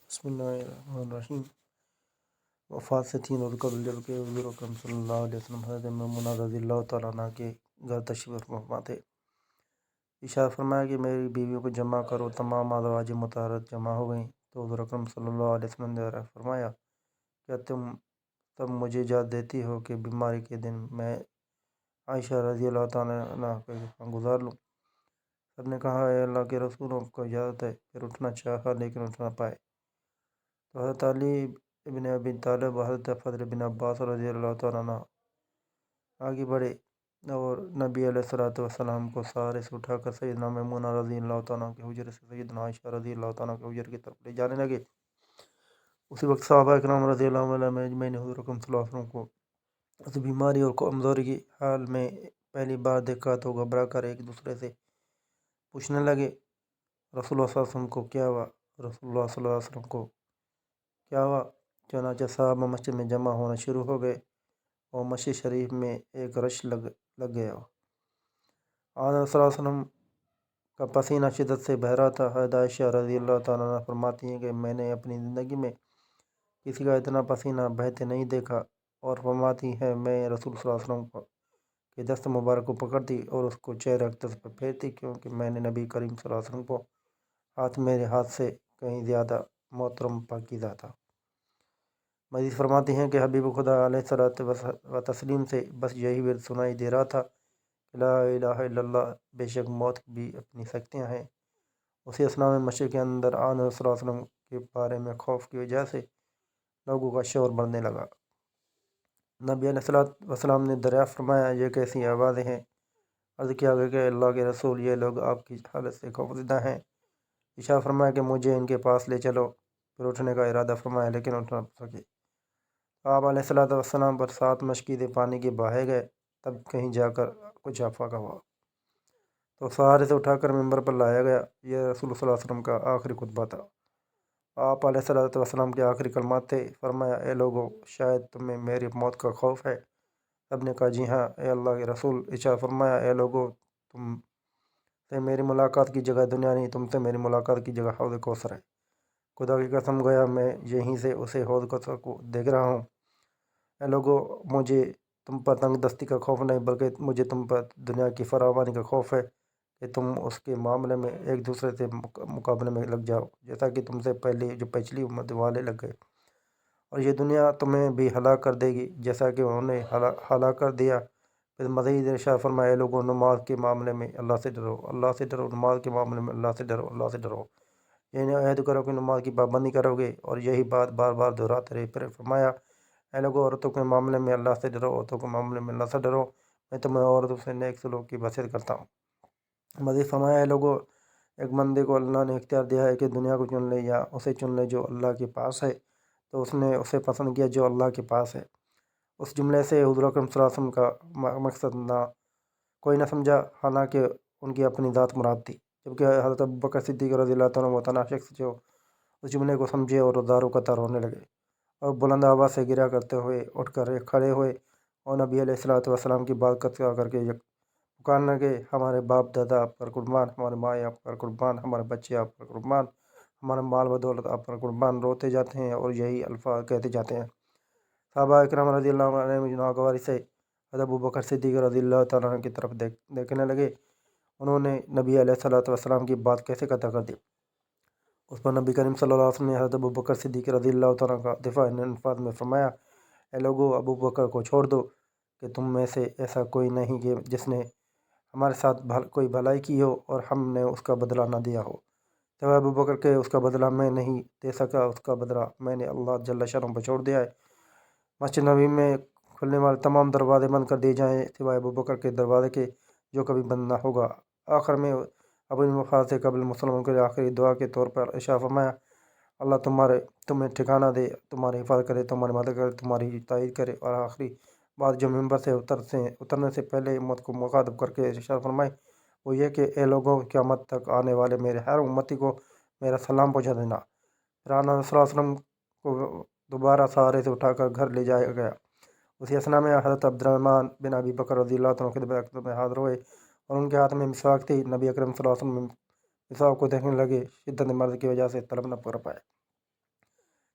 بسم اللہ الرحمن الرحیم۔ وفات سے 3 روز قبل جبکہ حضور اکرم صلی اللہ علیہ وسلم حضرت میمونہ رضی اللہ تعالیٰ عنہ کے گھر تشریف فرما تھے۔ ارشاد فرمایا کہ میری بیویوں کو جمع کرو۔ تمام ازواج مطہرات جمع ہو گئیں تو حضور اکرم صلی اللہ علیہ وسلم نے فرمایا، کیا تم تب مجھے اجازت دیتی ہو کہ بیماری کے دن میں عائشہ رضی اللہ تعالیٰ عنہ کے یہاں گزار لوں؟ سب نے کہا، اے اللہ کے رسول، کو اجازت ہے۔ پھر اٹھنا چاہا لیکن اٹھ نہ پائے تو حضرت علی ابن ابی طالب و حضرت فضل بن عباس رضی اللہ تعالیٰ عنہ آگے بڑھے اور نبی علیہ الصلوۃ والسلام کو سہارے سے اٹھا کر سیدنا میمونہ رضی اللہ تعالیٰ کے حجرے سے سیدنا عائشہ رضی اللہ تعالیٰ کے حجرے کی طرف لے جانے لگے۔ اسی وقت صحابہ کرام رضی اللہ عنہم اجمعین نے حضور اکرم صلی اللہ علیہ وسلم کو اس بیماری اور کمزوری کی حال میں پہلی بار دیکھا تو گھبرا کر ایک دوسرے سے پوچھنے لگے، رسول اللہ صلی اللہ علیہ وسلم کو کیا ہوا؟ رسول اللہ صلی اللہ علیہ وسلم کو کیا ہوا؟ چنانچہ صحابہ مسجد میں جمع ہونا شروع ہو گئے اور مسجد شریف میں ایک رش لگ گیا۔ آن صلی اللہ علیہ وسلم کا پسینہ شدت سے بہہ رہا تھا۔ حضرت عائشہ رضی اللہ تعالیٰ عنہ فرماتی ہیں کہ میں نے اپنی زندگی میں کسی کا اتنا پسینہ بہتے نہیں دیکھا، اور فرماتی ہے میں رسول صلی اللہ علیہ وسلم کے دست مبارک کو پکڑتی اور اس کو چہرہ اقدس پر پھیرتی، کیونکہ میں نے نبی کریم صلی اللہ علیہ وسلم کو ہاتھ میرے ہاتھ سے کہیں زیادہ محترم پاکیزہ تھا۔ مزید فرماتی ہیں کہ حبیب خدا علیہ الصلوۃ و تسلیم سے بس یہی ورد سنائی دے رہا تھا کہ لا الہ الا اللہ، بے شک موت بھی اپنی سختیاں ہیں۔ اسی اثناء میں مسجد کے اندر آن صلی اللہ علیہ وسلم کے بارے میں خوف کی وجہ سے لوگوں کا شور بڑھنے لگا۔ نبی علیہ الصلوۃ والسلام نے دریافت فرمایا، یہ کیسی آوازیں ہیں؟ عرض کیا گیا کہ اللہ کے رسول، یہ لوگ آپ کی حالت سے خوفزدہ ہیں۔ ارشاد فرمایا کہ مجھے ان کے پاس لے چلو۔ پھر اٹھنے کا ارادہ فرمایا لیکن اٹھ نہ سکے۔ آپ علیہ الصلوۃ والسلام پر 7 مشکیزیں پانی کے بہائے گئے، تب کہیں جا کر کچھ افاقہ ہوا تو سہارے سے اٹھا کر ممبر پر لایا گیا۔ یہ رسول صلی اللہ علیہ وسلم کا آخری خطبہ تھا۔ آپ علیہ الصلوۃ والسلام کے آخری کلمات تھے۔ فرمایا، اے لوگو، شاید تمہیں میری موت کا خوف ہے؟ سب نے کہا، جی ہاں اے اللہ کے رسول۔ ارشاد فرمایا، اے لوگو، تم سے میری ملاقات کی جگہ دنیا نہیں، تم سے میری ملاقات کی جگہ حوض کوثر ہے۔ خدا کی قسم، گویا میں یہیں سے اسے حوض کوثر کو دیکھ رہا ہوں۔ اے لوگو، مجھے تم پر تنگ دستی کا خوف نہیں، بلکہ مجھے تم پر دنیا کی فراوانی کا خوف ہے کہ تم اس کے معاملے میں ایک دوسرے سے مقابلے میں لگ جاؤ، جیسا کہ تم سے پہلے جو پچھلی امت والے لگ گئے، اور یہ دنیا تمہیں بھی ہلاک کر دے گی جیسا کہ انہوں نے ہلاک کر دیا۔ پھر مزید ارشاد فرمایا، اے لوگوں، نماز کے معاملے میں اللہ سے ڈرو، اللہ سے ڈرو، نماز کے معاملے میں اللہ سے ڈرو، اللہ سے ڈرو۔ یعنی عہد کرو کہ نماز کی پابندی کرو گے، اور یہی بات بار بار دہراتے رہے۔ پھر فرمایا، اے لوگوں، عورتوں کے معاملے میں اللہ سے ڈرو، عورتوں کے معاملے میں اللہ سے ڈرو، میں تمہیں عورتوں سے نیک سلوک کی وصیت کرتا ہوں۔ مزید فرمایا، اے لوگوں، ایک بندے کو اللہ نے اختیار دیا ہے کہ دنیا کو چن لے یا اسے چن لے جو اللہ کے پاس ہے، تو اس نے اسے پسند کیا جو اللہ کے پاس ہے۔ اس جملے سے حضور اکرم صلی اللہ علیہ وسلم کا مقصد کوئی نہ سمجھا، حالانکہ ان کی اپنی ذات مراد تھی، جبکہ حضرت ابوبکر صدیق رضی اللہ تعالیٰ عنہ تنہا شخص جو اس جملے کو سمجھے اور دارو قطار رونے لگے اور بلند آواز سے گرا کرتے ہوئے اٹھ کر کھڑے ہوئے اور نبی علیہ الصلوۃ والسلام کی بات کر کے پکارنے لگے، ہمارے باپ دادا آپ پر قربان، ہمارے مائیں آپ پر قربان، ہمارے بچے آپ پر قربان، ہمارا مال و دولت آپ پر قربان۔ روتے جاتے ہیں اور یہی الفاظ کہتے جاتے ہیں۔ صحابہ اکرام رضی اللہ عنہ ناگواری سے حضرت ابوبکر صدیق رضی اللہ تعالیٰ عنہ کی طرف دیکھنے لگے۔ انہوں نے نبی علیہ الصلوۃ والسلام کی بات کیسے قطع کر دی؟ اس پر نبی کریم صلی اللہ علیہ وسلم نے حضرت ابوبکر صدیق رضی اللہ تعالیٰ عنہ کا دفاع ان الفاظ میں فرمایا، اے لوگو، ابوبکر کو چھوڑ دو کہ تم میں سے ایسا کوئی نہیں کہ جس نے ہمارے ساتھ کوئی بھلائی کی ہو اور ہم نے اس کا بدلہ نہ دیا ہو۔ سوائے ابوبکر کے اس کا بدلہ میں نہیں دے سکا، اس کا بدلہ میں نے اللہ جل شانہ پر چھوڑ دیا ہے۔ مسجد نبوی میں کھلنے والے تمام دروازے بند کر دیے جائیں سوائے ابوبکر کے دروازے کے، جو کبھی بند نہ ہوگا۔ آخر میں اپنی وفات سے قبل مسلمانوں کے لیے آخری دعا کے طور پر ارشاد فرمایا، اللہ تمہیں ٹھکانہ دے، تمہاری حفاظت کرے، تمہاری مدد کرے، تمہاری تائید کرے۔ اور آخری بات جو ممبر سے اترنے سے پہلے امت کو مخاطب کر کے ارشاد فرمائی وہ یہ کہ اے لوگوں، قیامت تک آنے والے میرے ہر امتی کو میرا سلام پہنچا دینا۔ پھر آن صلی اللہ علیہ وسلم کو دوبارہ سہارے سے اٹھا کر گھر لے جایا گیا۔ اسی اثناء میں حضرت عبد الرحمن بن ابی بکر رضی اللہ عنہ خدمت اقدس میں حاضر ہوئے اور ان کے ہاتھ میں مسواک تھی۔ نبی اکرم صلی اللہ علیہ وسلم مسواک کو دیکھنے لگے، شدت مرض کی وجہ سے طلب نہ کر پائے۔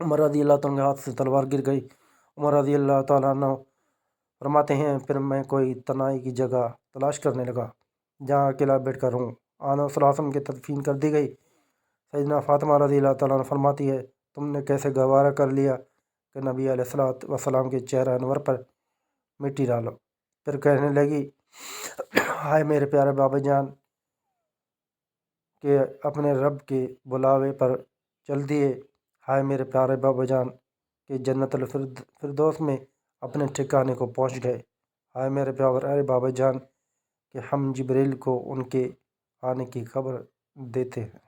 عمر رضی اللہ تعالیٰ کے ہاتھ سے تلوار گر گئی۔ عمر رضی اللہ تعالیٰ عنہ فرماتے ہیں پھر میں کوئی تنہائی کی جگہ تلاش کرنے لگا جہاں اکیلا بیٹھ کر رہوں۔ آن صلی اللہ علیہ وسلم کی تدفین کر دی گئی۔ سیدنا فاطمہ رضی اللہ تعالیٰ عنہ فرماتی ہے تم نے کیسے گوارا کر لیا کہ نبی علیہ الصلوۃ والسلام کے چہرہ انور پر مٹی ڈالو۔ پھر کہنے لگی ہائے میرے پیارے بابا جان کہ اپنے رب کے بلاوے پر چل دیے، ہائے میرے پیارے بابا جان کہ جنت الفردوس میں اپنے ٹھکانے کو پہنچ گئے، ہائے میرے پیارے بابا جان کہ ہم جبریل کو ان کے آنے کی خبر دیتے ہیں۔